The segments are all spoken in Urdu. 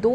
2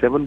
7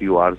TORs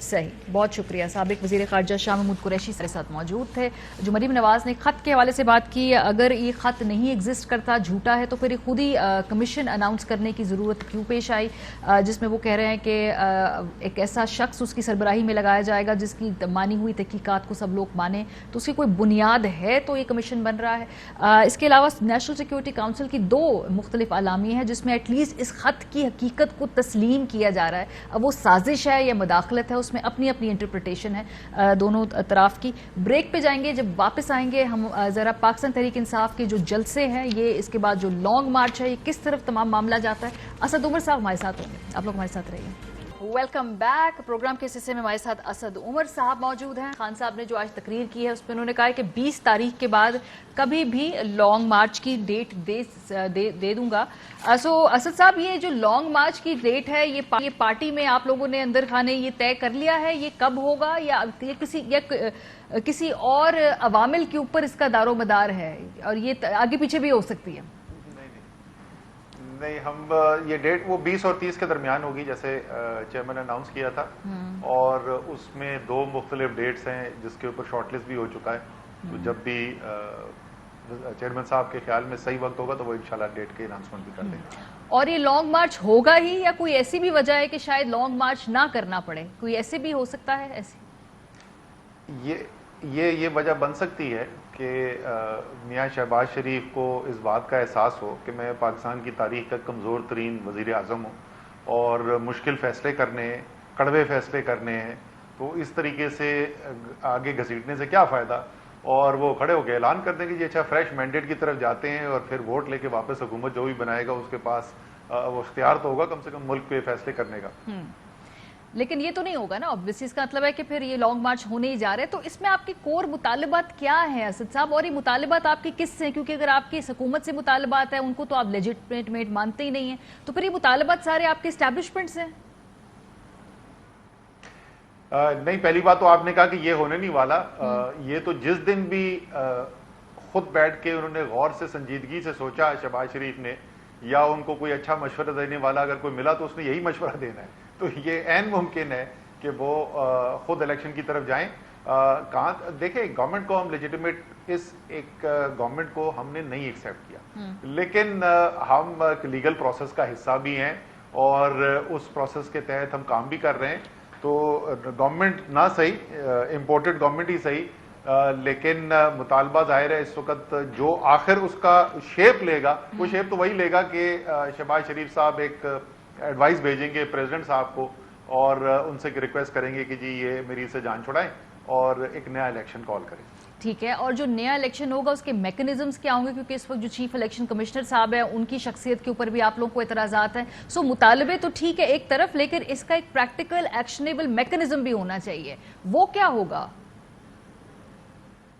صحیح, بہت شکریہ. سابق وزیر خارجہ شاہ محمود قریشی ہمارے ساتھ موجود تھے. جو مریم نواز نے خط کے حوالے سے بات کی, اگر یہ خط نہیں ایگزسٹ کرتا, جھوٹا ہے, تو پھر خود ہی کمیشن اناؤنس کرنے کی ضرورت کیوں پیش آئی, جس میں وہ کہہ رہے ہیں کہ ایک ایسا شخص اس کی سربراہی میں لگایا جائے گا جس کی مانی ہوئی تحقیقات کو سب لوگ مانیں, تو اس کی کوئی بنیاد ہے تو یہ کمیشن بن رہا ہے. اس کے علاوہ نیشنل سیکیورٹی کونسل کی 2 مختلف اعلامیہ ہیں جس میں ایٹ لیسٹ اس خط کی حقیقت کو تسلیم کیا جا رہا ہے. اب وہ سازش ہے یا مداخلت ہے, اس میں اپنی اپنی انٹرپریٹیشن ہے دونوں طرف کی. بریک پہ جائیں گے, جب واپس آئیں گے ہم ذرا پاکستان تحریک انصاف کے جو جلسے ہیں, یہ اس کے بعد جو لانگ مارچ ہے, یہ کس طرف تمام معاملہ جاتا ہے. اسد عمر صاحب ہمارے ساتھ ہوں گے, آپ لوگ ہمارے ساتھ رہیے. Welcome back. پروگرام کے حصے میں ہمارے ساتھ اسد عمر صاحب موجود ہیں. خان صاحب نے جو آج تقریر کی ہے اس میں انہوں نے کہا ہے کہ 20 تاریخ کے بعد کبھی بھی لانگ مارچ کی ڈیٹ دے دوں گا. سو اسد صاحب, یہ جو لانگ مارچ کی ڈیٹ ہے, یہ پارٹی میں آپ لوگوں نے اندر خانے یہ طے کر لیا ہے یہ کب ہوگا, یا کسی اور عوامل کے اوپر اس کا دار و مدار ہے, اور یہ آگے پیچھے بھی ہو سکتی ہے؟ نہیں, ہم یہ ڈیٹ وہ 20 اور 30 کے درمیان ہوگی جیسے چیئرمین نے اناؤنس کیا تھا, اور اس میں 2 مختلف ڈیٹس ہیں جس کے اوپر شارٹ لسٹ بھی ہو چکا ہے. تو جب بھی چیئرمین صاحب کے خیال میں صحیح وقت ہوگا تو وہ انشاءاللہ ڈیٹ کے اناؤنسمنٹ بھی کر دیں گے. اور یہ لانگ مارچ ہوگا ہی, یا کوئی ایسی بھی وجہ ہے کہ شاید لانگ مارچ نہ کرنا پڑے, کوئی ایسے بھی ہو سکتا ہے؟ ایسے یہ وجہ بن سکتی ہے کہ میاں شہباز شریف کو اس بات کا احساس ہو کہ میں پاکستان کی تاریخ کا کمزور ترین وزیر اعظم ہوں, اور مشکل فیصلے کرنے ہیں, کڑوے فیصلے کرنے ہیں, تو اس طریقے سے آگے گھسیٹنے سے کیا فائدہ, اور وہ کھڑے ہو کے اعلان کر دیں کہ یہ اچھا فریش مینڈیٹ کی طرف جاتے ہیں, اور پھر ووٹ لے کے واپس حکومت جو بھی بنائے گا اس کے پاس وہ اختیار تو ہوگا کم سے کم ملک پہ فیصلے کرنے کا. لیکن یہ تو نہیں ہوگا نا obviously, اس کا مطلب ہے کہ پھر یہ لانگ مارچ ہونے ہی جا رہے ہیں. تو اس میں آپ کے کور مطالبات کیا ہیں اسد صاحب, اور یہ مطالبات آپ کے کس سے ہیں؟ کیونکہ اگر آپ کی حکومت سے مطالبات ہیں ان کو تو آپ لیجٹمیٹ مانتے ہی نہیں ہیں, تو پھر یہ مطالبات سارے آپ کے اسٹیبلشمنٹ سے ہیں؟ نہیں, پہلی بات تو آپ نے کہا کہ یہ ہونے نہیں والا. یہ تو جس دن بھی خود بیٹھ کے انہوں نے غور سے سنجیدگی سے سوچا شہباز شریف نے, یا ان کو کوئی اچھا مشورہ دینے والا اگر کوئی ملا تو اس نے یہی مشورہ دینا ہے. تو یہ عین ممکن ہے کہ وہ خود الیکشن کی طرف جائیں. کہاں دیکھیں, گورنمنٹ کو ہم لیجیٹیمیٹ اس ایک گورنمنٹ کو ہم نے نہیں ایکسیپٹ کیا, لیکن ہم لیگل پروسیس کا حصہ بھی ہیں, اور اس پروسیس کے تحت ہم کام بھی کر رہے ہیں. تو گورنمنٹ نہ صحیح, امپورٹڈ گورنمنٹ ہی صحیح, لیکن مطالبہ ظاہر ہے اس وقت جو آخر اس کا شیپ لے گا, وہ شیپ تو وہی لے گا کہ شہباز شریف صاحب ایک ایڈوائس بھیجیں گے پریزیڈنٹ صاحب کو, اور ان سے ریکویسٹ کریں گے کہ جی یہ میری سے جان چھڑائیں اور ایک نیا الیکشن کال کریں. ٹھیک ہے, اور جو نیا الیکشن ہوگا اس کے میکنزمز کیا ہوں گے؟ کیونکہ اس وقت جو چیف الیکشن کمشنر صاحب ہیں ان کی شخصیت کے اوپر بھی آپ لوگوں کو اعتراضات ہیں. سو مطالبے تو ٹھیک ہے ایک طرف, لیکن اس کا ایک پریکٹیکل ایکشنیبل میکنزم بھی ہونا چاہیے, وہ کیا ہوگا؟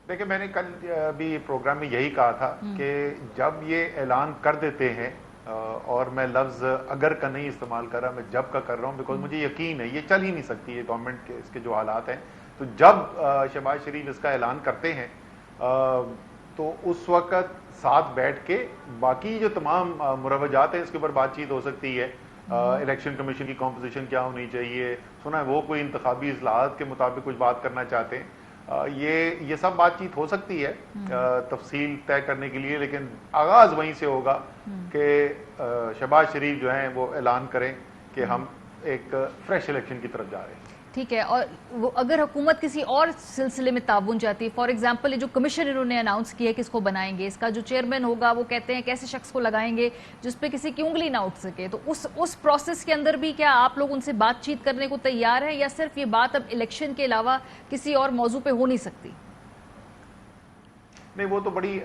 دیکھیں, میں نے کل بھی پروگرام میں یہی کہا تھا کہ جب یہ اعلان کر دیتے ہیں, اور میں لفظ اگر کا نہیں استعمال کر رہا, میں جب کا کر رہا ہوں, بیکاز مجھے یقین ہے یہ چل ہی نہیں سکتی یہ گورنمنٹ کے اس کے جو حالات ہیں. تو جب شہباز شریف اس کا اعلان کرتے ہیں تو اس وقت ساتھ بیٹھ کے باقی جو تمام مروجات ہیں اس کے اوپر بات چیت ہو سکتی ہے. الیکشن کمیشن کی کمپوزیشن کیا ہونی چاہیے, سنا ہے وہ کوئی انتخابی اصلاحات کے مطابق کچھ بات کرنا چاہتے ہیں, یہ سب بات چیت ہو سکتی ہے تفصیل طے کرنے کے لیے, لیکن آغاز وہیں سے ہوگا کہ شہباز شریف جو ہیں وہ اعلان کریں کہ ہم ایک فریش الیکشن کی طرف جا رہے ہیں. ٹھیک ہے, اور وہ اگر حکومت کسی اور سلسلے میں تعاون چاہتی ہے, فار ایگزامپل جو کمیشن انہوں نے اناؤنس کیا ہے کس کو بنائیں گے, اس کا جو چیئرمین ہوگا وہ کہتے ہیں کیسے شخص کو لگائیں گے جس پہ کسی کی انگلی نہ اٹھ سکے, تو اس پروسیس کے اندر بھی کیا آپ لوگ ان سے بات چیت کرنے کو تیار ہیں, یا صرف یہ بات اب الیکشن کے علاوہ کسی اور موضوع پہ ہو نہیں سکتی؟ نہیں, وہ تو بڑی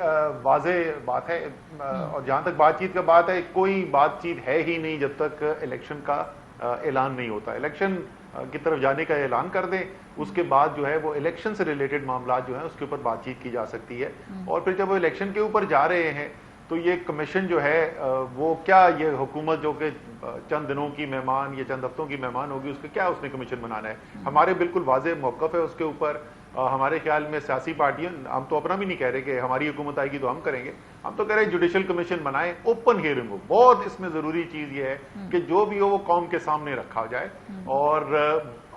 واضح بات ہے, اور جہاں تک بات چیت کا بات ہے, کوئی بات چیت ہے ہی نہیں جب تک الیکشن کا اعلان نہیں ہوتا. الیکشن کی طرف جانے کا اعلان کر دیں, اس کے بعد جو ہے وہ الیکشن سے ریلیٹڈ معاملات جو ہیں اس کے اوپر بات چیت کی جا سکتی ہے. اور پھر جب وہ الیکشن کے اوپر جا رہے ہیں تو یہ کمیشن جو ہے وہ کیا, یہ حکومت جو کہ چند دنوں کی مہمان یا چند ہفتوں کی مہمان ہوگی, اس کا کیا اس نے کمیشن بنانا ہے. ہمارے بالکل واضح موقف ہے اس کے اوپر. ہمارے خیال میں سیاسی پارٹیاں, ہم تو اپنا بھی نہیں کہہ رہے کہ ہماری حکومت آئے گی تو ہم کریں گے, ہم تو کہہ رہے ہیں جوڈیشل کمیشن بنائیں, اوپن ہیئرنگ ہو. بہت اس میں ضروری چیز یہ ہے کہ جو بھی ہو وہ قوم کے سامنے رکھا جائے, اور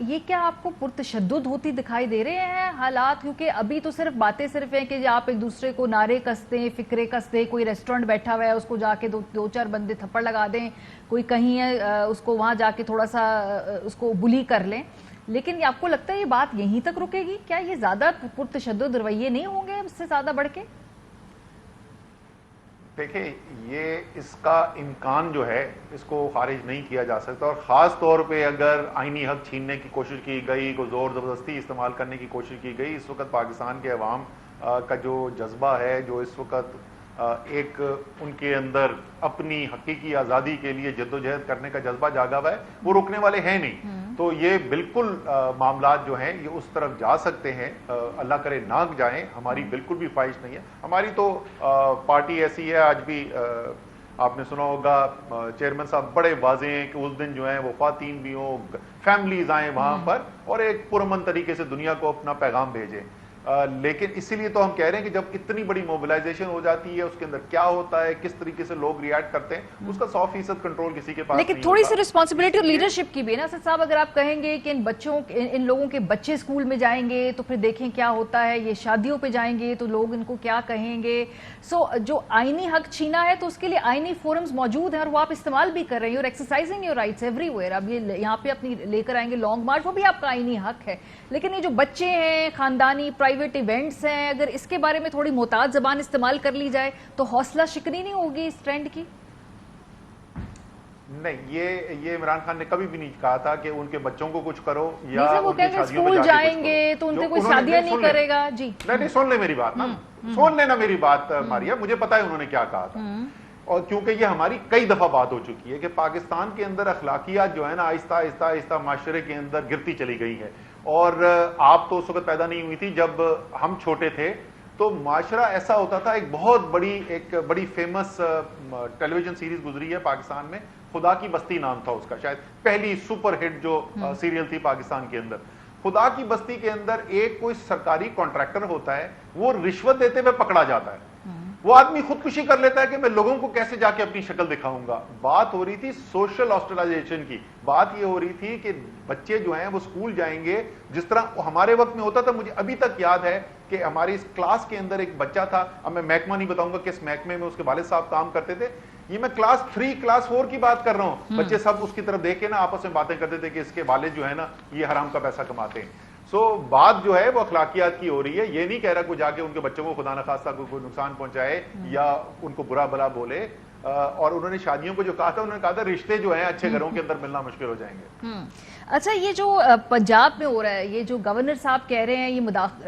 یہ کیا آپ کو پرتشدد ہوتی دکھائی دے رہے ہیں حالات؟ کیونکہ ابھی تو صرف باتیں صرف ہیں کہ آپ ایک دوسرے کو نعرے کستے ہیں، فکرے کستے، کوئی ریسٹورنٹ بیٹھا ہوا ہے اس کو جا کے دو چار بندے تھپڑ لگا دیں، کوئی کہیں ہے اس کو وہاں جا کے تھوڑا سا اس کو بلی کر لیں، لیکن آپ کو لگتا ہے یہ بات یہیں تک رکے گی؟ کیا یہ زیادہ پرتشدد رویے نہیں ہوں گے اس سے زیادہ بڑھ کے؟ دیکھیں، یہ اس کا امکان جو ہے اس کو خارج نہیں کیا جا سکتا، اور خاص طور پہ اگر آئینی حق چھیننے کی کوشش کی گئی، کو زور زبردستی استعمال کرنے کی کوشش کی گئی، اس وقت پاکستان کے عوام کا جو جذبہ ہے، جو اس وقت ایک ان کے اندر اپنی حقیقی آزادی کے لیے جدوجہد کرنے کا جذبہ جاگا ہوا ہے، وہ رکنے والے ہیں نہیں۔ تو یہ بالکل معاملات جو ہیں یہ اس طرف جا سکتے ہیں، اللہ کرے نہ جائیں، ہماری بالکل بھی خواہش نہیں ہے۔ ہماری تو پارٹی ایسی ہے، آج بھی آپ نے سنا ہوگا چیئرمین صاحب بڑے واضح ہیں کہ اس دن جو ہیں وہ خواتین بھی ہوں، فیملیز آئیں وہاں پر اور ایک پرامن طریقے سے دنیا کو اپنا پیغام بھیجیں۔ لیکن اسی لیے تو ہم کہہ رہے ہیں کہ جب اتنی بڑی موبلائزیشن ہو جاتی ہے، اس کے اندر کیا ہوتا ہے، کس طریقے سے لوگ ریئیکٹ کرتے ہیں، اس کا 100% کنٹرول کسی کے پاس نہیں ہوتا۔ لیکن تھوڑی سی رسپانسبلٹی اور لیڈرشپ کی بھی ہے نا اسد صاحب، اگر آپ کہیں گے کہ ان لوگوں کے بچے اسکول میں جائیں گے تو پھر دیکھیں کیا ہوتا ہے، یہ شادیوں پہ جائیں گے تو لوگ ان کو کیا کہیں گے۔ جو آئینی حق چھینا ہے تو اس کے لیے آئینی فورمز موجود ہیں اور وہ آپ استعمال بھی کر رہے ہیں، اور exercising your rights every where. اب یہ یہاں پہ اپنی لے کر آئیں گے لانگ مارچ، وہ بھی آپ کا آئینی حق ہے، لیکن یہ جو بچے ہیں، خاندانی پرائیویٹ ایونٹس ہیں، اگر اس کے بارے میں تھوڑی محتاط زبان استعمال کر لی جائے تو حوصلہ شکنی نہیں ہوگی اس ٹرینڈ کی؟ نہیں، یہ عمران خان نے کبھی بھی نہیں کہا تھا کہ ان کے بچوں کو کچھ کرو یا وہ ان کی کہیں گے شادیوں پہ اسکول جا کے جائیں گے تو ان کے کوئی شادیاں نہیں کرے گا۔ جی نہیں، سن لیں میری بات نا، سن لینا میری بات ماریا، مجھے پتا ہے انہوں نے کیا کہا تھا، اور کیونکہ یہ ہماری کئی دفعہ بات ہو چکی ہے کہ پاکستان کے اندر اخلاقیات جو ہے نا آہستہ آہستہ آہستہ معاشرے کے اندر گرتی چلی گئی ہے۔ اور آپ تو اس وقت پیدا نہیں ہوئی تھی، جب ہم چھوٹے تھے تو معاشرہ ایسا ہوتا تھا، ایک بڑی فیمس ٹیلی ویژن سیریز گزری ہے پاکستان میں، خدا کی بستی نام تھا اس کا، شاید پہلی سپر ہٹ جو سیریل تھی پاکستان کے اندر۔ خدا کی بستی کے اندر ایک کوئی سرکاری کانٹریکٹر ہوتا ہے، وہ رشوت دیتے ہوئے پکڑا جاتا ہے، وہ آدمی خودکشی کر لیتا ہے کہ میں لوگوں کو کیسے جا کے اپنی شکل دکھاؤں گا۔ بات ہو رہی تھی سوشل آسٹرائزیشن کی، بات یہ ہو رہی تھی کہ بچے جو ہیں وہ اسکول جائیں گے، جس طرح ہمارے وقت میں ہوتا تھا۔ مجھے ابھی تک یاد ہے کہ ہماری اس کلاس کے اندر ایک بچہ تھا، اب میں محکمہ نہیں بتاؤں گا کس محکمے میں اس کے والد صاحب کام کرتے تھے، یہ میں کلاس 3 کلاس 4 کی بات کر رہا ہوں، بچے سب اس کی طرف دیکھ کے نا آپس میں باتیں کرتے تھے کہ اس کے والد جو ہے نا یہ حرام کا پیسہ کماتے ہیں۔ بات جو ہے وہ اخلاقیات کی ہو رہی ہے، یہ نہیں کہہ رہا کوئی جا کے ان کے بچوں کو خدا نخواستہ کوئی نقصان پہنچائے یا ان کو برا بلا بولے۔ اور انہوں نے شادیوں کو جو کہا تھا، انہوں نے کہا تھا رشتے جو ہیں اچھے گھروں کے اندر ملنا مشکل ہو جائیں گے۔ اچھا، یہ جو پنجاب میں ہو رہا ہے، یہ جو گورنر صاحب کہہ رہے ہیں،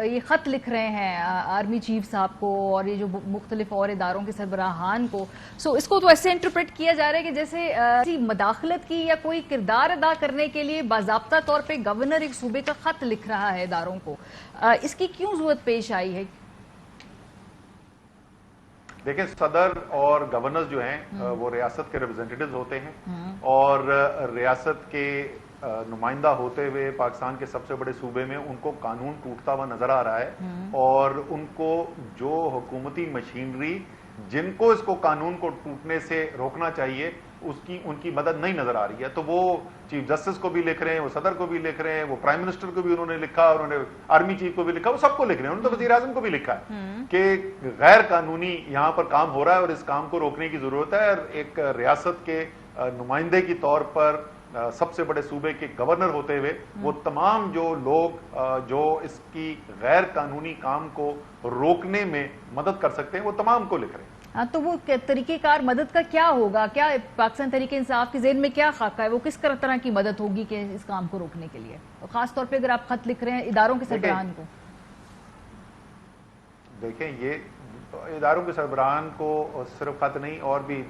یہ خط لکھ رہے ہیں آرمی چیف صاحب کو اور یہ جو مختلف اور اداروں کے سربراہان کو، اس کو تو ایسے انٹرپریٹ کیا جا رہا ہے کہ جیسے مداخلت کی یا کوئی کردار ادا کرنے کے لیے باضابطہ طور پہ گورنر ایک صوبے کا خط لکھ رہا ہے اداروں کو، اس کی کیوں ضرورت پیش آئی ہے؟ دیکھیں، صدر اور گورنر جو ہیں وہ ریاست کے ریپرزینٹیٹیوز ہوتے ہیں، اور ریاست کے نمائندہ ہوتے ہوئے پاکستان کے سب سے بڑے صوبے میں ان کو قانون ٹوٹتا ہوا نظر آ رہا ہے، اور ان کو جو حکومتی مشینری جن کو اس کو قانون کو ٹوٹنے سے روکنا چاہیے ان کی مدد نہیں نظر آ رہی ہے۔ تو وہ چیف جسٹس کو بھی لکھ رہے ہیں، وہ صدر کو بھی لکھ رہے ہیں، وہ پرائم منسٹر کو بھی انہوں نے لکھا، اور انہوں نے آرمی چیف کو بھی لکھا، وہ سب کو لکھ رہے ہیں، انہوں نے تو وزیر اعظم کو بھی لکھا ہے کہ غیر قانونی یہاں پر کام ہو رہا ہے اور اس کام کو روکنے کی ضرورت ہے۔ اور ایک ریاست کے نمائندے کی طور پر سب سے بڑے صوبے کے گورنر ہوتے ہوئے وہ تمام جو لوگ جو اس کی غیر قانونی کام کو روکنے میں مدد کر سکتے ہیں وہ تمام کو لکھ رہے ہیں۔ تو وہ طریقہ کار مدد کا کیا ہوگا؟ کیا پاکستان تحریک انصاف کے ذہن میں کیا خاکہ ہے؟ وہ کس طرح کی مدد ہوگی کہ اس کام کو روکنے کے لیے، خاص طور پہ اگر آپ خط لکھ رہے ہیں اداروں کے سربراہان کو؟ دیکھیں، یہ اداروں کے سربراہان کو صرف خط نہیں اور بھی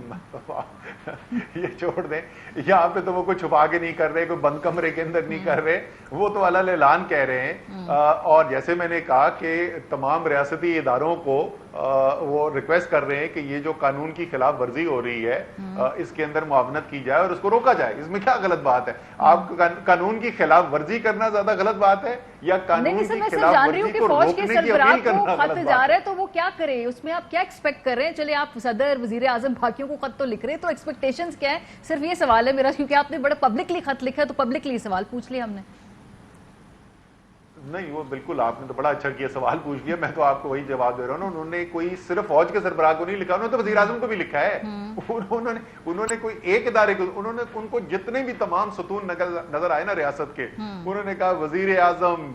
یہ چھوڑ دیں، یہاں پہ تو وہ کوئی چھپا کے نہیں کر رہے، کوئی بند کمرے کے اندر نہیں کر رہے، وہ تو علل اعلان کہہ رہے ہیں۔ اور جیسے میں نے کہا کہ تمام ریاستی اداروں کو وہ ریکویسٹ کر رہے ہیں کہ یہ جو قانون کی خلاف ورزی ہو رہی ہے اس کے اندر معاونت کی جائے اور اس کو روکا جائے. اس میں کیا غلط بات ہے؟ آپ قانون کی خلاف ورزی کرنا زیادہ غلط بات ہے یا قانون کی خلاف ورزی کو روکنے کی اپیل کرنا غلط بات جا رہا ہے؟ تو وہ کیا کرے؟ اس میں آپ کیا ایکسپیکٹ کر رہے ہیں؟ چلے آپ صدر وزیر اعظم باقیوں کو خط تو لکھ رہے ہیں, تو ایکسپیکٹیشنز کیا ہے؟ صرف یہ سوال ہے میرا, کیونکہ آپ نے بڑا پبلکلی خط لکھا ہے تو پبلکلی سوال پوچھ لیا ہم نے. نہیں, وہ بالکل آپ نے تو بڑا اچھا کیا, سوال پوچھ لیا. میں تو آپ کو وہی جواب دے رہا ہوں نا. انہوں نے کوئی صرف فوج کے سربراہ کو نہیں لکھا, انہوں نے تو وزیر اعظم کو بھی لکھا ہے. انہوں نے کوئی ایک ادارے کو, انہوں نے ان کو جتنے بھی تمام ستون نظر آئے نا ریاست کے, انہوں نے کہا وزیر اعظم,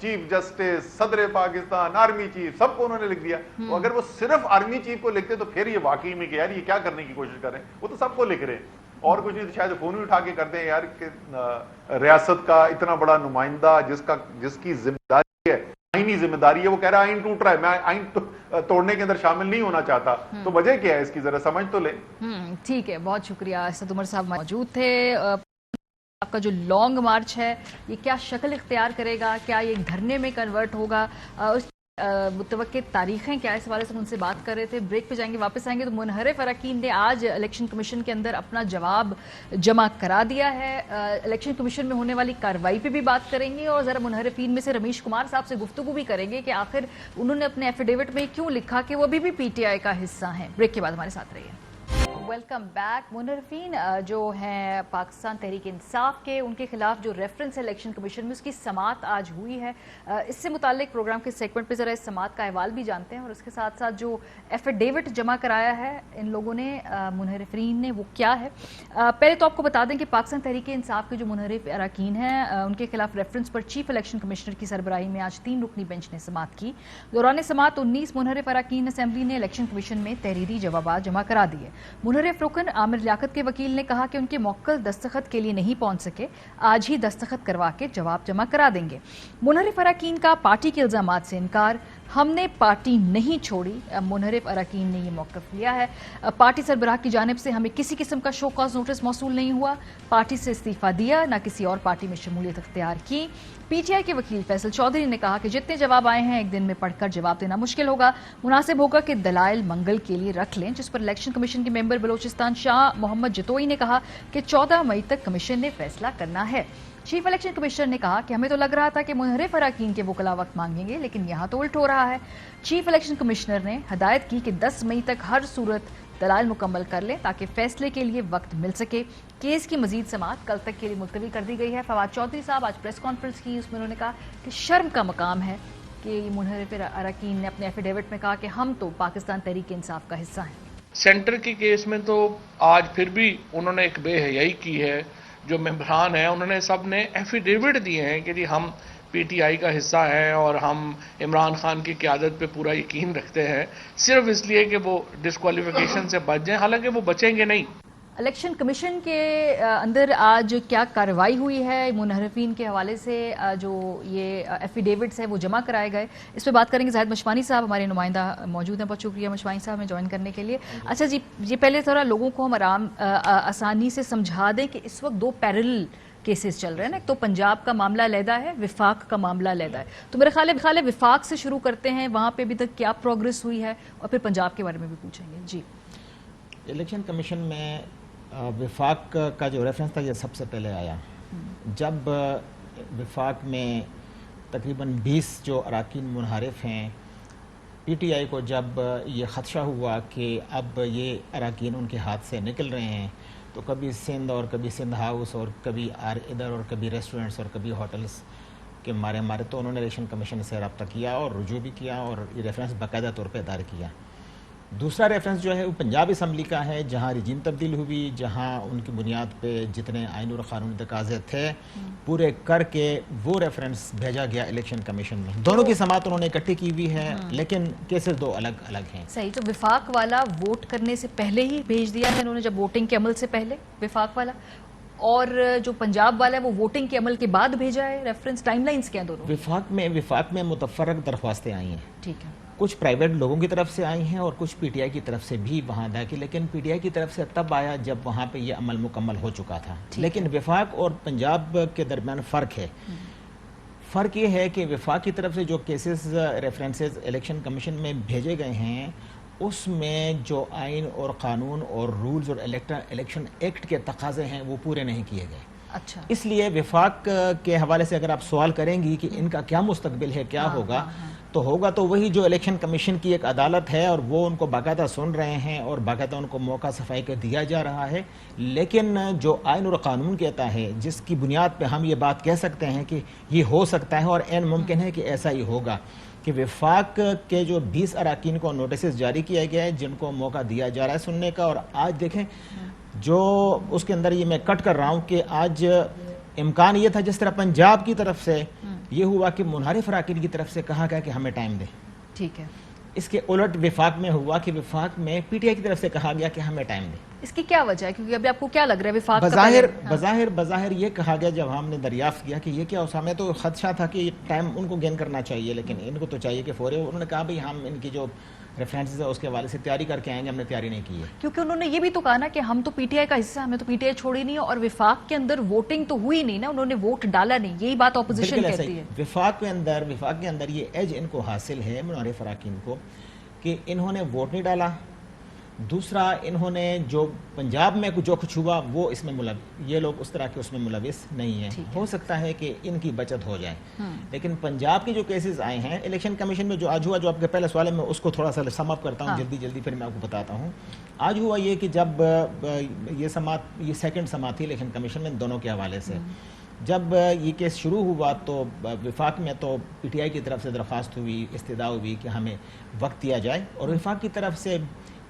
چیف جسٹس, صدر پاکستان, آرمی چیف, سب کو انہوں نے لکھ دیا. اگر وہ صرف آرمی چیف کو لکھتے تو پھر یہ واقعی میں کہ یار یہ کیا کرنے کی کوشش کر رہے ہیں. وہ تو سب کو لکھ رہے ہیں اور کچھ نہیں تو شاید فون ہی اٹھا کے کرتے ہیں یار کہ ریاست کا اتنا بڑا نمائندہ جس کی ذمہ داری ہے, آئینی ذمہ داری ہے, وہ کہہ رہا ہے آئین ٹوٹ رہا ہے, میں آئین توڑنے کے اندر شامل نہیں ہونا چاہتا, تو وجہ کیا ہے اس کی ذرا سمجھ تو لیں. ٹھیک ہے, بہت شکریہ. اسد عمر صاحب موجود تھے. آپ کا جو لانگ مارچ ہے یہ کیا شکل اختیار کرے گا؟ کیا یہ دھرنے میں کنورٹ ہوگا؟ اس متوقع تاریخیں کیا, اس حوالے سے ہم ان سے بات کر رہے تھے. بریک پہ جائیں گے, واپس آئیں گے. تو منحرف اراکین نے آج الیکشن کمیشن کے اندر اپنا جواب جمع کرا دیا ہے. الیکشن کمیشن میں ہونے والی کارروائی پہ بھی بات کریں گے اور ذرا منحرفین میں سے رمیش کمار صاحب سے گفتگو بھی کریں گے کہ آخر انہوں نے اپنے ایفیڈیوٹ میں کیوں لکھا کہ وہ ابھی بھی پی ٹی آئی کا حصہ ہیں. بریک کے بعد ہمارے ساتھ رہیے. Welcome back. منحرفین جو ہیں پاکستان تحریک انصاف کے, ان کے خلاف جو ریفرنس ہے الیکشن کمیشن میں, اس کی سماعت آج ہوئی ہے. اس سے متعلق پروگرام کے سیگمنٹ پہ ذرا اس سماعت کا احوال بھی جانتے ہیں اور اس کے ساتھ ساتھ جو ایفیڈیوٹ جمع کرایا ہے ان لوگوں نے, منحرفین نے, وہ کیا ہے. پہلے تو آپ کو بتا دیں کہ پاکستان تحریک انصاف کے جو منحرف اراکین ہیں ان کے خلاف ریفرنس پر چیف الیکشن کمشنر کی سربراہی میں آج 3 رکنی بینچ نے سماعت کی. دوران سماعت 19 منحرف اراکین اسمبلی نے الیکشن کمیشن میں تحریری جوابات جمع کرا دیے. منحرف رکن عامر لیاقت کے وکیل نے کہا کہ ان کے موکل دستخط کے لیے نہیں پہنچ سکے, آج ہی دستخط کروا کے جواب جمع کرا دیں گے. منحرف اراکین کا پارٹی کے الزامات سے انکار, ہم نے پارٹی نہیں چھوڑی. منحرف اراکین نے یہ موقف لیا ہے. پارٹی سربراہ کی جانب سے ہمیں کسی قسم کا شو کاز نوٹس موصول نہیں ہوا, پارٹی سے استعفیٰ دیا, نہ کسی اور پارٹی میں شمولیت اختیار کی. پی ٹی آئی کے وکیل فیصل چودھری نے کہا کہ جتنے جواب آئے ہیں ایک دن میں پڑھ کر جواب دینا مشکل ہوگا, مناسب ہوگا کہ دلائل منگل کے لیے رکھ لیں. جس پر الیکشن کمیشن کے ممبر بلوچستان شاہ محمد جتوئی نے کہا کہ 14 مئی تک کمیشن نے فیصلہ کرنا ہے. چیف الیکشن کمشنر نے کہا کہ ہمیں تو لگ رہا تھا کہ منحرف اراکین کے وکلاء وقت مانگیں گے, لیکن یہاں تو الٹ ہو رہا ہے. چیف الیکشن کمشنر نے ہدایت کی کہ 10 مئی تک ہر صورت دلائل مکمل کر لیں تاکہ فیصلے کے لیے وقت مل سکے. کیس کی مزید سماعت کل تک کے لیے ملتوی کر دی گئی ہے. فواد چودھری صاحب آج پریس کانفرنس کی, اس میں انہوں نے کہا کہ شرم کا مقام ہے کہ منحرف اراکین نے اپنے ایفیڈیوٹ میں کہا کہ ہم تو پاکستان تحریک انصاف کا حصہ ہیں. سینٹر کے کیس میں تو آج پھر بھی انہوں نے ایک بے حیائی کی ہے. جو ممبران ہیں انہوں نے سب نے ایفیڈیوٹ دیے ہیں کہ جی ہم پی ٹی آئی کا حصہ ہیں اور ہم عمران خان کی قیادت پہ پورا یقین رکھتے ہیں, صرف اس لیے کہ وہ ڈسکوالیفیکیشن سے بچ جائیں, حالانکہ وہ بچیں گے نہیں. الیکشن کمیشن کے اندر آج کیا کارروائی ہوئی ہے منحرفین کے حوالے سے, جو یہ ایفیڈیوٹس ہیں وہ جمع کرائے گئے, اس پہ بات کریں گے. زاہد مشوانی صاحب ہمارے نمائندہ موجود ہیں, بہت شکریہ مشوانی صاحب ہمیں جوائن کرنے کے لیے. اچھا جی, یہ پہلے تھوڑا لوگوں کو ہم آسانی سے سمجھا دیں کہ اس وقت 2 پیرل کیسز چل رہے ہیں نا. ایک تو پنجاب کا معاملہ علیحدہ ہے, وفاق کا معاملہ علیحدہ ہے. تو میرے خیال ہے وفاق سے شروع کرتے ہیں, وہاں پہ ابھی تک کیا پروگرس ہوئی ہے, اور پھر پنجاب کے بارے میں بھی پوچھیں گے. جی, الیکشن کمیشن میں وفاق کا جو ریفرنس تھا یہ سب سے پہلے آیا جب وفاق میں تقریباً 20 جو اراکین منحرف ہیں, پی ٹی آئی کو جب یہ خدشہ ہوا کہ اب یہ اراکین ان کے ہاتھ سے نکل رہے ہیں, تو کبھی سندھ اور کبھی سندھ ہاؤس اور کبھی ادھر اور کبھی ریسٹورنٹس اور کبھی ہوٹلس کے مارے تو انہوں نے الیکشن کمیشن سے رابطہ کیا اور رجوع بھی کیا اور یہ ریفرنس باقاعدہ طور پہ دائر کیا. دوسرا ریفرنس جو ہے وہ پنجاب اسمبلی کا ہے, جہاں رجیم تبدیل ہوئی, جہاں ان کی بنیاد پہ جتنے آئین اور قانونی تقاضے تھے پورے کر کے وہ ریفرنس بھیجا گیا الیکشن کمیشن میں. دونوں کی سماعت انہوں نے اکٹھی کی ہوئی ہے, لیکن کیسز 2 الگ الگ ہیں. صحیح. تو وفاق والا ووٹ کرنے سے پہلے ہی بھیج دیا ہے انہوں نے, جب ووٹنگ کے عمل سے پہلے وفاق والا, اور جو پنجاب والا ہے وہ ووٹنگ کے عمل کے بعد بھیجا ہے. ریفرنس ٹائم لائنز کیا ہیں دونوں؟ وفاق میں متفرق درخواستیں آئی ہیں. ٹھیک ہے. کچھ پرائیویٹ لوگوں کی طرف سے آئی ہیں اور کچھ پی ٹی آئی کی طرف سے بھی وہاں داخل, لیکن پی ٹی آئی کی طرف سے تب آیا جب وہاں پہ یہ عمل مکمل ہو چکا تھا. لیکن وفاق اور پنجاب کے درمیان فرق ہے. فرق یہ ہے کہ وفاق کی طرف سے جو کیسز ریفرنسز الیکشن کمیشن میں بھیجے گئے ہیں اس میں جو آئین اور قانون اور رولز اور الیکشن ایکٹ کے تقاضے ہیں وہ پورے نہیں کیے گئے. اچھا, اس لیے وفاق کے حوالے سے اگر آپ سوال کریں گی کہ ان کا کیا مستقبل ہے, کیا ہوگا, تو ہوگا تو وہی جو الیکشن کمیشن کی ایک عدالت ہے اور وہ ان کو باقاعدہ سن رہے ہیں اور باقاعدہ ان کو موقع صفائی کا دیا جا رہا ہے. لیکن جو آئین اور قانون کہتا ہے, جس کی بنیاد پہ ہم یہ بات کہہ سکتے ہیں کہ یہ ہو سکتا ہے اور عین ممکن ہے کہ ایسا ہی ہوگا, کہ وفاق کے جو 20 اراکین کو نوٹسز جاری کیا گیا ہے جن کو موقع دیا جا رہا ہے سننے کا, اور آج دیکھیں جو اس کے اندر یہ میں کٹ کر رہا ہوں کہ آج امکان یہ تھا جس طرح پنجاب کی طرف سے یہ ہوا کہ منحرف اراکین کی طرف سے کہا گیا کہ ہمیں ٹائم دیں, ٹھیک ہے, اس کے الٹ وفاق میں ہوا کہ وفاق میں پی ٹی آئی کی طرف سے کہا گیا کہ ہمیں ٹائم دیں. اس کی کیا وجہ ہے, کیونکہ ابھی آپ کو کیا لگ رہا ہے وفاق بظاہر یہ کہا گیا جب ہم نے دریافت کیا کہ یہ کیا اسامہ, تو خدشہ تھا کہ ٹائم ان کو گین کرنا چاہیے, لیکن ان کو تو چاہیے کہ فوری. انہوں نے کہا بھئی ہم ان کی جو ریفرنسز ہے اس کے حوالے سے تیاری کر کے آئیں گے, ہم نے تیاری نہیں کی ہے. کیونکہ انہوں نے یہ بھی تو کہا نا کہ ہم تو پی ٹی آئی کا حصہ, ہمیں تو پی ٹی آئی چھوڑی نہیں, اور وفاق کے اندر ووٹنگ تو ہوئی نہیں نا, انہوں نے ووٹ ڈالا نہیں, یہی بات اپوزیشن کہتی ہے. وفاق کے اندر یہ ایج ان کو حاصل ہے منحرف اراکین کو کہ انہوں نے ووٹ نہیں ڈالا. دوسرا, انہوں نے جو پنجاب میں جو کچھ ہوا وہ اس میں یہ لوگ اس طرح کے اس میں ملوث نہیں ہیں. ہو سکتا ہے کہ ان کی بچت ہو جائے, لیکن پنجاب کے جو کیسز آئے ہیں الیکشن کمیشن میں جو آج ہوا, جو آپ کے پہلے سوال ہے میں اس کو تھوڑا سا سم اپ کرتا ہوں جلدی پھر میں آپ کو بتاتا ہوں. آج ہوا یہ کہ جب یہ سیکنڈ سماعت تھی الیکشن کمیشن میں دونوں کے حوالے سے, جب یہ کیس شروع ہوا تو وفاق میں تو پی ٹی آئی کی طرف سے درخواست ہوئی, استدعا ہوئی کہ ہمیں وقت دیا جائے, اور وفاق کی طرف سے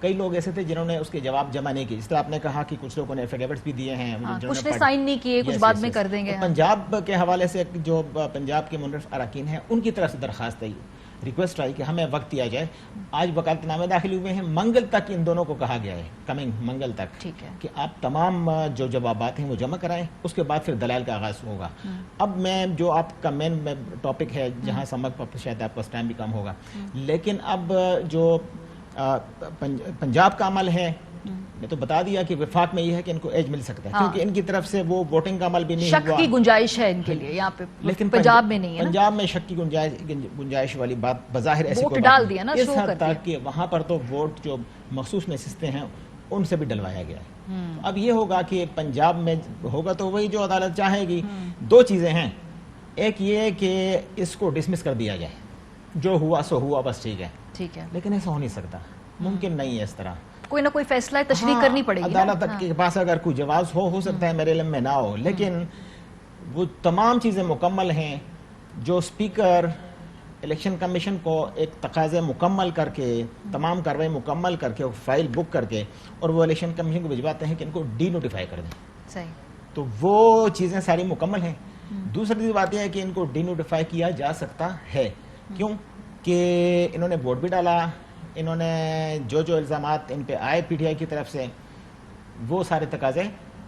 کئی لوگ ایسے تھے جنہوں نے اس کے جواب جمع نہیں کیے. جس طرح آپ نے کہا کہ کچھ لوگوں نے ایفیڈیوٹس بھی دیے ہیں, کچھ نے سائن نہیں کیے, کچھ بعد میں کر دیں گے. پنجاب کے حوالے سے جو پنجاب کے منحرف اراکین ہیں ان کی طرف سے درخواست آئی, ریکویسٹ آئی کہ ہمیں وقت دیا جائے. آج وکالت نامے داخل ہوئے ہیں, منگل تک ان دونوں کو کہا گیا ہے, کمنگ منگل تک, کہ آپ تمام جو جوابات ہیں وہ جمع کرائیں, اس کے بعد پھر دلائل کا آغاز ہوگا. اب میں جو آپ کا مین ٹاپک ہے جہاں سمجھ شاید آپ کا ٹائم بھی کم ہوگا, لیکن اب جو پنجاب کا عمل ہے میں تو بتا دیا کہ وفاق میں یہ ہے کہ ان کو ایج مل سکتا ہے, کیونکہ ان کی طرف سے وہ ووٹنگ کا عمل بھی نہیں ہوا. شک کی گنجائش ہے ان کے لیے یہاں پہ, لیکن پنجاب میں نہیں ہے. پنجاب میں شک کی گنجائش والی بات بظاہر ایسی ووٹ ڈال دیا نا, اس حد تک کہ وہاں پر تو ووٹ جو مخصوص نشستیں ہیں ان سے بھی ڈلوایا گیا ہے. اب یہ ہوگا کہ پنجاب میں ہوگا تو وہی جو عدالت چاہے گی. دو چیزیں ہیں, ایک یہ کہ اس کو ڈسمس کر دیا جائے, جو ہوا سو ہوا, بس ٹھیک ہے, لیکن ایسا ہو نہیں سکتا, ممکن نہیں ہے اس طرح. کوئی نہ کوئی فیصلہ تشریح کرنی پڑے گی. عدالت کے پاس اگر کوئی جواز ہو سکتا ہے, میرے علم میں نہ ہو, لیکن وہ تمام چیزیں مکمل ہیں جو اسپیکر الیکشن کمیشن کو ایک تقاضے مکمل کر کے, تمام کارروائی مکمل کر کے, فائل بک کر کے, اور وہ الیکشن کمیشن کو بھجواتے ہیں کہ ان کو ڈی نوٹیفائی کر دیں. صحیح, تو وہ چیزیں ساری مکمل ہیں. دوسری بات یہ ہے کہ ان کو ڈی نوٹیفائی کیا جا سکتا ہے. کیوں کہ انہوں نے ووٹ بھی ڈالا, انہوں نے جو الزامات ان پہ آئے پی ٹی آئی کی طرف سے وہ سارے تقاضے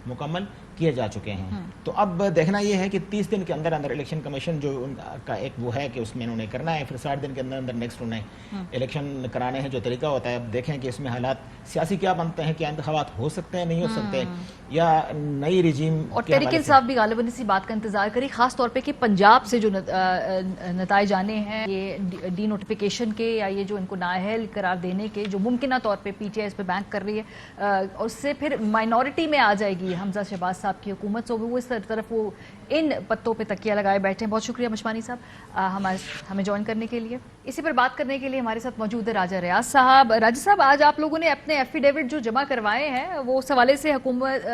مکمل کیے جا چکے ہیں. تو اب دیکھنا یہ ہے کہ 30 دن کے اندر الیکشن کمیشن جو ان کا ایک وہ ہے کہ اس میں انہوں نے کرنا ہے, پھر 60 دن کے اندر نیکسٹ انہیں الیکشن کرانے ہیں جو طریقہ ہوتا ہے. اب دیکھیں کہ اس میں حالات سیاسی کیا بنتے ہیں, کیا انتخابات ہو سکتے ہیں, نہیں ہو سکتے, یا نئی رجیم. اور تحریک انصاف بھی غالباً اسی بات کا انتظار کری, خاص طور پہ کہ پنجاب سے جو نتائج آنے ہیں یہ ڈی نوٹیفیکیشن کے, یا یہ جو ان کو نااہل قرار دینے کے, جو ممکنہ طور پہ پی ٹی آئی اس پہ بینک کر رہی ہے, اور اس سے پھر مائنورٹی میں آ جائے گی حمزہ شہباز صاحب کی حکومت. سو وہ اس طرف وہ ان پتوں پہ تکیہ لگائے بیٹھے ہیں. بہت شکریہ مشمانی صاحب ہمیں جوائن کرنے کے لیے. اسی پر بات کرنے کے لیے ہمارے ساتھ موجود ہے راجہ ریاض صاحب. راجہ صاحب, آج آپ لوگوں نے اپنے ایفیڈیوٹ جو جمع کروائے ہیں وہ اس حوالے سے حکومت,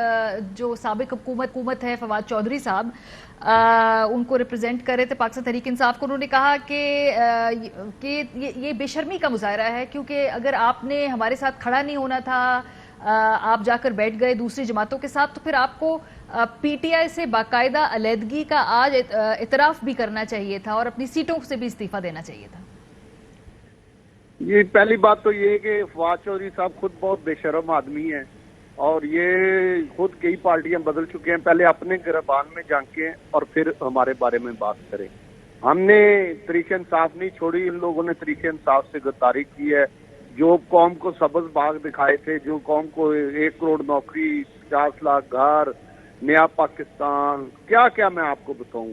جو سابق حکومت ہے فواد چودھری صاحب, ان کو ریپرزینٹ کر رہے تھے پاکستان تحریک انصاف کو, انہوں نے کہا کہ یہ بے شرمی کا مظاہرہ ہے, کیونکہ اگر آپ نے ہمارے ساتھ کھڑا نہیں ہونا تھا, آپ جا کر بیٹھ گئے دوسری جماعتوں کے ساتھ, تو پھر آپ کو پی ٹی آئی سے باقاعدہ علیحدگی کا آج اعتراف بھی کرنا چاہیے تھا اور اپنی سیٹوں سے بھی استعفیٰ دینا چاہیے تھا. یہ پہلی بات تو یہ ہے کہ فواد چودھری صاحب خود بہت بے شرم آدمی ہیں, اور یہ خود کئی پارٹیاں بدل چکے ہیں. پہلے اپنے گربان میں جھانکیں اور پھر ہمارے بارے میں بات کریں. ہم نے طریق انصاف نہیں چھوڑی, ان لوگوں نے طریق انصاف سے غداری کی ہے. جو قوم کو سبز باغ دکھائے تھے, جو قوم کو 1 کروڑ نوکری, 50 لاکھ گھر, نیا پاکستان, کیا کیا میں آپ کو بتاؤں.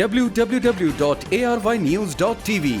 www.arYnews.tv।